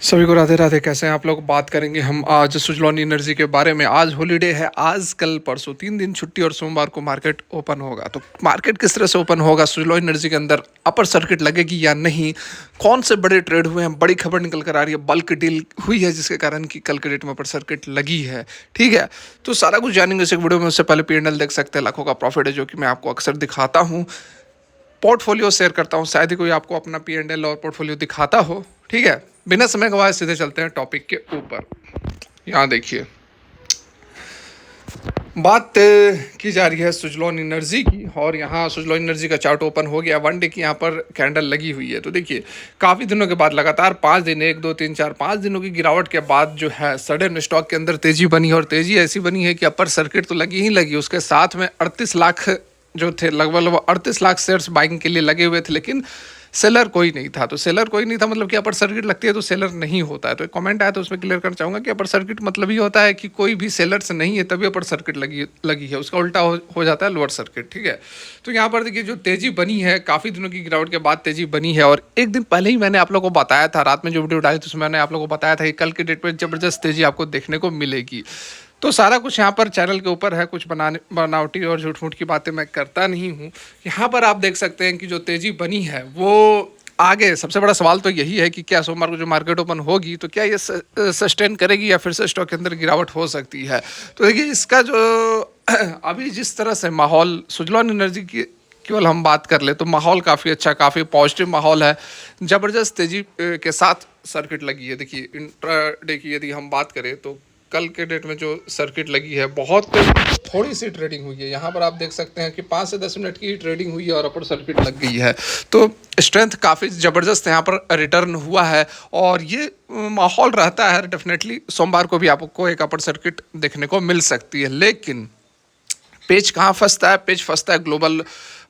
सभी को राधे राधे। कैसे हैं आप लोग। बात करेंगे हम आज सुजलॉन एनर्जी के बारे में। आज हॉलीडे है, आज कल परसों 3 दिन छुट्टी और सोमवार को मार्केट ओपन होगा। तो मार्केट किस तरह से ओपन होगा, सुजलॉन एनर्जी के अंदर अपर सर्किट लगेगी या नहीं, कौन से बड़े ट्रेड हुए हैं, बड़ी खबर निकल कर आ रही है, बल्क डील हुई है जिसके कारण कि कल के डेट में अपर सर्किट लगी है। ठीक है, तो सारा कुछ जानेंगे इस वीडियो में। उससे पहले P&L देख सकते हैं, लाखों का प्रॉफिट है जो कि मैं आपको अक्सर दिखाता हूँ। पोर्टफोलियो शेयर करता हूँ, शायद ही कोई आपको अपना P&L और पोर्टफोलियो दिखाता हो। ठीक है, बिना समय गवाए सीधे चलते हैं टॉपिक के ऊपर। यहाँ देखिए, बात की जा रही है सुजलॉन एनर्जी की, और यहाँ सुजलॉन एनर्जी का चार्ट ओपन हो गया। 1 डे की यहाँ पर कैंडल लगी हुई है। तो देखिए, काफ़ी दिनों के बाद लगातार 5 दिन, 1 2 3 4 5 दिनों की गिरावट के बाद जो है सडन स्टॉक के अंदर तेजी बनी है। और तेजी ऐसी बनी है कि अपर सर्किट तो लगी ही लगी, उसके साथ में 38 लाख जो थे, लगभग 38 लाख शेयर्स बाइंग के लिए लगे हुए थे, लेकिन सेलर कोई नहीं था। तो सेलर कोई नहीं था मतलब कि अपर सर्किट लगती है तो सेलर नहीं होता है। तो एक कमेंट आया तो उसमें क्लियर करना चाहूँगा कि अपर सर्किट मतलब ये होता है कि कोई भी सेलर्स नहीं है तभी अपर सर्किट लगी है, उसका उल्टा हो जाता है लोअर सर्किट। ठीक है, तो यहाँ पर देखिए जो तेजी बनी है, काफ़ी दिनों की गिरावट के बाद तेजी बनी है। और एक दिन पहले ही मैंने आप लोगों को बताया था, रात में जो वीडियो डाली थी उसमें मैंने आप लोगों को बताया था कि कल के डेट में जबरदस्त तेजी आपको देखने को मिलेगी। तो सारा कुछ यहाँ पर चैनल के ऊपर है, कुछ बनावटी और झूठ मूठ की बातें मैं करता नहीं हूँ। यहाँ पर आप देख सकते हैं कि जो तेजी बनी है वो आगे, सबसे बड़ा सवाल तो यही है कि क्या सोमवार को जो मार्केट ओपन होगी तो क्या ये सस्टेन करेगी या फिर से स्टॉक के अंदर गिरावट हो सकती है। तो देखिए, इसका जो अभी जिस तरह से माहौल सुजलॉन एनर्जी की केवल हम बात कर ले तो माहौल काफ़ी अच्छा, काफ़ी पॉजिटिव माहौल है। ज़बरदस्त तेजी के साथ सर्किट लगी है। देखिए, इंट्राडे की यदि हम बात करें तो कल के डेट में जो सर्किट लगी है, बहुत थोड़ी सी ट्रेडिंग हुई है। यहाँ पर आप देख सकते हैं कि 5 से 10 मिनट की ही ट्रेडिंग हुई है और अपर सर्किट लग गई है। तो स्ट्रेंथ काफ़ी ज़बरदस्त यहाँ पर रिटर्न हुआ है, और ये माहौल रहता है डेफिनेटली सोमवार को भी आपको एक अपर सर्किट देखने को मिल सकती है। लेकिन पेज कहाँ फंसता है, पेज फंसता है ग्लोबल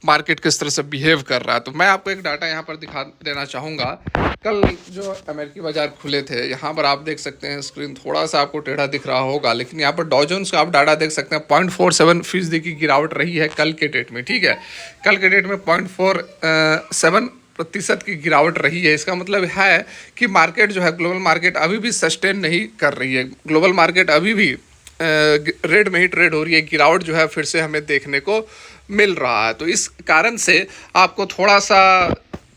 मार्केट किस तरह से बिहेव कर रहा है। तो मैं आपको एक डाटा यहाँ पर दिखा देना चाहूँगा। कल जो अमेरिकी बाजार खुले थे, यहाँ पर आप देख सकते हैं, स्क्रीन थोड़ा सा आपको टेढ़ा दिख रहा होगा, लेकिन यहाँ पर डॉ जोन्स का आप डाटा देख सकते हैं। 0.47% की गिरावट रही है कल के डेट में। ठीक है, कल के डेट में 0.47% की गिरावट रही है। इसका मतलब है कि मार्केट जो है, ग्लोबल मार्केट अभी भी सस्टेन नहीं कर रही है। ग्लोबल मार्केट अभी भी रेड में ही ट्रेड हो रही है। गिरावट जो है फिर से हमें देखने को मिल रहा है। तो इस कारण से आपको थोड़ा सा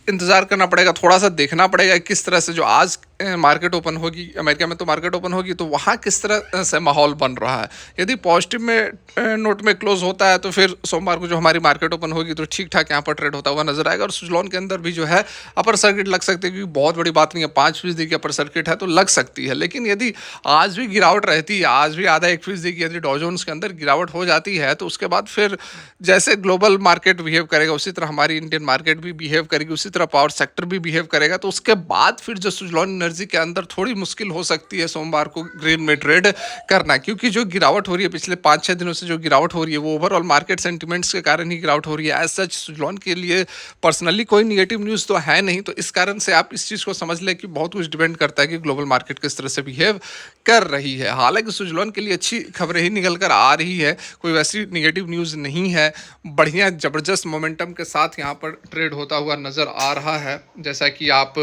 इंतज़ार करना पड़ेगा, थोड़ा सा देखना पड़ेगा किस तरह से जो आज मार्केट ओपन होगी, अमेरिका में तो मार्केट ओपन होगी, तो वहाँ किस तरह से माहौल बन रहा है। यदि पॉजिटिव में नोट में क्लोज होता है तो फिर सोमवार को जो हमारी मार्केट ओपन होगी तो ठीक ठाक यहाँ पर ट्रेड होता हुआ नजर आएगा। और सुजलॉन के अंदर भी जो है अपर सर्किट लग सकती है, क्योंकि बहुत बड़ी बात नहीं है, 5% की अपर सर्किट है तो लग सकती है। लेकिन यदि आज भी गिरावट रहती है, आज भी आधा 1% की यदि डॉ जोन्स के अंदर गिरावट हो जाती है, तो उसके बाद फिर जैसे ग्लोबल मार्केट बिहेव करेगा उसी तरह हमारी इंडियन मार्केट भी बिहेव करेगी, उसी तरह पावर सेक्टर भी बिहेव करेगा। तो उसके बाद फिर जो सुजलॉन एनर्जी के अंदर थोड़ी मुश्किल हो सकती है सोमवार को ग्रीन में ट्रेड करना, क्योंकि जो गिरावट हो रही है पिछले 5-6 दिनों से, जो गिरावट हो रही है वो ओवरऑल मार्केट सेंटिमेंट्स के कारण ही गिरावट हो रही है। एज सच सुजलॉन के लिए पर्सनली कोई निगेटिव न्यूज़ तो है नहीं। तो इस कारण से आप इस चीज़ को समझ लें कि बहुत कुछ डिपेंड करता है कि ग्लोबल मार्केट किस तरह से बिहेव कर रही है। हालांकि सुजलॉन के लिए अच्छी खबरें ही निकल कर आ रही है, कोई वैसी निगेटिव न्यूज़ नहीं है। बढ़िया ज़बरदस्त मोमेंटम के साथ यहाँ पर ट्रेड होता हुआ नज़र आ रहा है, जैसा कि आप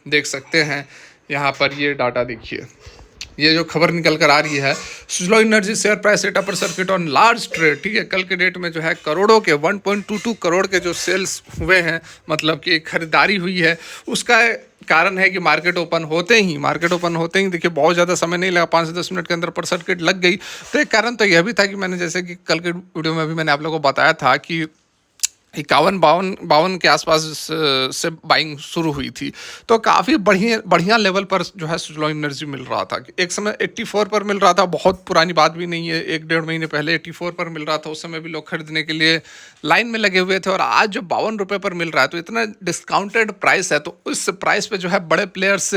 देख सकते हैं। यहाँ पर ये डाटा देखिए, ये जो खबर निकल कर आ रही है, Suzlon energy share price at upper circuit on large trade. ठीक है, कल के डेट में जो है करोड़ों के 1.22 करोड़ के जो सेल्स हुए हैं, मतलब कि खरीदारी हुई है, उसका कारण है कि मार्केट ओपन होते ही देखिए, बहुत ज़्यादा समय नहीं लगा, 5 से 10 मिनट के अंदर पर सर्किट लग गई। तो एक कारण तो यह भी था कि मैंने, जैसे कि कल के वीडियो में भी मैंने आप लोगों को बताया था कि 51-52 के आसपास से बाइंग शुरू हुई थी। तो काफ़ी बढ़िया लेवल पर जो है सुजलॉन एनर्जी मिल रहा था। एक समय 84 पर मिल रहा था, बहुत पुरानी बात भी नहीं है, 1-1.5 महीने पहले 84 पर मिल रहा था। उस समय भी लोग खरीदने के लिए लाइन में लगे हुए थे, और आज जो 52 रुपये पर मिल रहा है, तो इतना डिस्काउंटेड प्राइस है। तो उस प्राइस पे जो है बड़े प्लेयर्स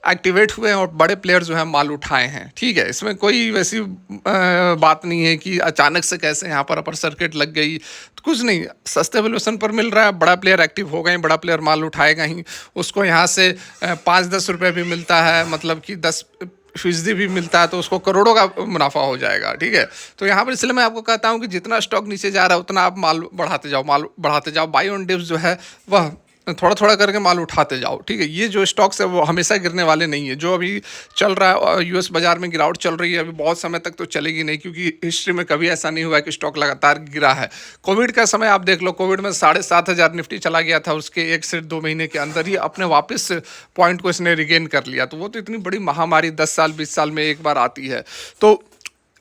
एक्टिवेट हुए हैं और बड़े प्लेयर जो है माल उठाए हैं। ठीक है, इसमें कोई वैसी बात नहीं है कि अचानक से कैसे यहाँ पर अपर सर्किट लग गई, तो कुछ नहीं, सस्ते वैल्यूएशन पर मिल रहा है, बड़ा प्लेयर एक्टिव हो गए, बड़ा प्लेयर माल उठाएगा ही, उसको यहाँ से 5-10 रुपये भी मिलता है, मतलब कि 10% भी मिलता है, तो उसको करोड़ों का मुनाफा हो जाएगा। ठीक है, तो यहाँ पर इसलिए मैं आपको कहता हूँ कि जितना स्टॉक नीचे जा रहा है उतना आप माल बढ़ाते जाओ, बाई ऑन डिप्स जो है वह थोड़ा थोड़ा करके माल उठाते जाओ, ठीक है। ये जो स्टॉक्स है वो हमेशा गिरने वाले नहीं है। जो अभी चल रहा है यूएस बाजार में गिरावट चल रही है, अभी बहुत समय तक तो चलेगी नहीं, क्योंकि हिस्ट्री में कभी ऐसा नहीं हुआ है कि स्टॉक लगातार गिरा है। कोविड का समय आप देख लो, कोविड में 7,500 निफ्टी चला गया था, उसके 1 से 2 महीने के अंदर ही अपने वापस पॉइंट को इसने रिगेन कर लिया। तो वो तो इतनी बड़ी महामारी 10 साल 20 साल में एक बार आती है। तो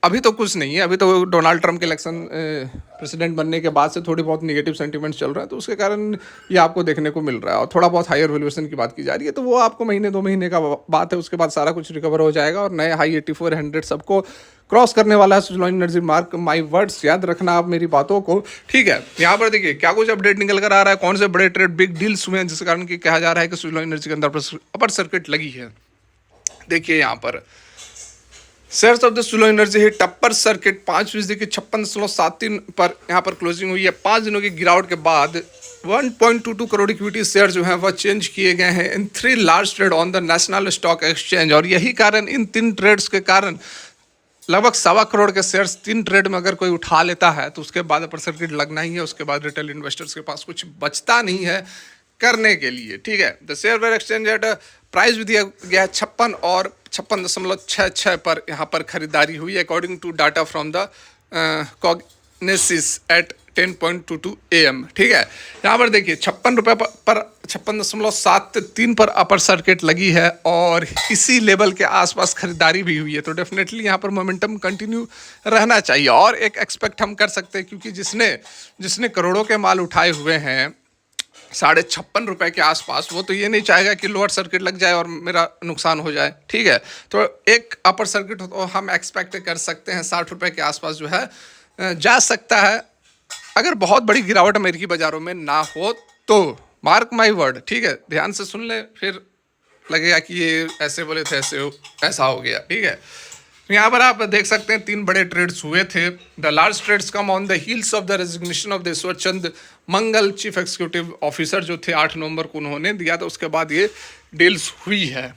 अभी तो कुछ नहीं है, अभी तो डोनाल्ड ट्रंप के इलेक्शन प्रेसिडेंट बनने के बाद से थोड़ी बहुत नेगेटिव सेंटीमेंट चल रहा है, तो उसके कारण ये आपको देखने को मिल रहा है। और थोड़ा बहुत हायर वैल्यूएशन की बात की जा रही है, तो वो आपको महीने 2 महीने का बात है, उसके बाद सारा कुछ रिकवर हो जाएगा और नए हाई 8400 सबको क्रॉस करने वाला है Suzlon energy. Mark my words, याद रखना आप मेरी बातों को, ठीक है। यहाँ पर देखिए क्या कुछ अपडेट निकल कर आ रहा है, कौन से बड़े ट्रेड बिग डील्स हुए हैं जिस कारण कि कहा जा रहा है कि सुजलॉन एनर्जी के अंदर अपर सर्किट लगी है। देखिए यहाँ पर shares of the Suzlon energy hit upper circuit 5% की 56.73 पर यहाँ पर क्लोजिंग हुई है। 5 दिनों की गिरावट के बाद 1.22 करोड़ इक्विटी शेयर जो हैं वह चेंज किए गए हैं इन 3 large trade on the national stock exchange. और यही कारण, इन 3 ट्रेड्स के कारण लगभग 1.25 करोड़ के शेयर्स 3 ट्रेड में अगर कोई उठा लेता है तो उसके बाद अपर सर्किट लगना ही है। उसके बाद रिटेल इन्वेस्टर्स के पास कुछ बचता नहीं है करने के लिए, ठीक है। The share were exchange at price भी दिया गया 56 और 56.66 पर यहाँ पर खरीदारी हुई according to data from the कॉग्निसिस एट 10.22 AM, ठीक है। यहाँ पर देखिए 56 रुपये पर 56.73 पर अपर सर्किट लगी है और इसी लेवल के आसपास खरीदारी भी हुई है। तो डेफिनेटली यहाँ पर मोमेंटम कंटिन्यू रहना चाहिए और एक एक्सपेक्ट हम कर सकते हैं, क्योंकि जिसने करोड़ों के माल उठाए हुए हैं 56.5 रुपये के आसपास, वो तो ये नहीं चाहेगा कि लोअर सर्किट लग जाए और मेरा नुकसान हो जाए, ठीक है। तो एक अपर सर्किट तो हम एक्सपेक्ट कर सकते हैं 60 रुपये के आसपास जो है जा सकता है, अगर बहुत बड़ी गिरावट अमेरिकी बाजारों में ना हो तो। मार्क माई वर्ड, ठीक है, ध्यान से सुन ले, फिर लगेगा कि ये ऐसे बोले थे ऐसा हो गया, ठीक है। यहाँ पर आप देख सकते हैं 3 बड़े ट्रेड्स हुए थे। The large trades come on the heels of the resignation of the Ishwar Chand Mangal, chief executive officer जो थे 8 नवंबर को उन्होंने दिया था, उसके बाद ये डील्स हुई है।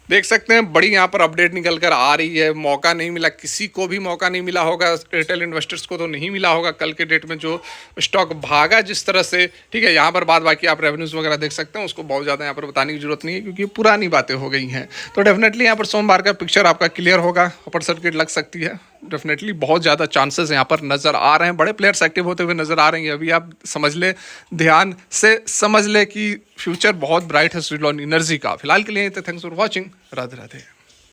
देख सकते हैं बड़ी यहाँ पर अपडेट निकल कर आ रही है। मौका नहीं मिला, किसी को भी मौका नहीं मिला होगा, रिटेल इन्वेस्टर्स को तो नहीं मिला होगा कल के डेट में जो स्टॉक भागा जिस तरह से, ठीक है। यहाँ पर बाद बाकी आप रेवेन्यूज़ वगैरह देख सकते हैं, उसको बहुत ज़्यादा यहाँ पर बताने की जरूरत नहीं है क्योंकि पुरानी बातें हो गई हैं। तो डेफिनेटली यहाँ पर सोमवार का पिक्चर आपका क्लियर होगा, अपर सर्किट लग सकती है, डेफिनेटली बहुत ज़्यादा चांसेस यहाँ पर नज़र आ रहे हैं, बड़े प्लेयर्स एक्टिव होते हुए नज़र आ रहे हैं। अभी आप समझ ले, ध्यान से समझ ले कि फ्यूचर बहुत ब्राइट है सुजलॉन एनर्जी का। फिलहाल के लिए thanks for watching, Radhe Radhe.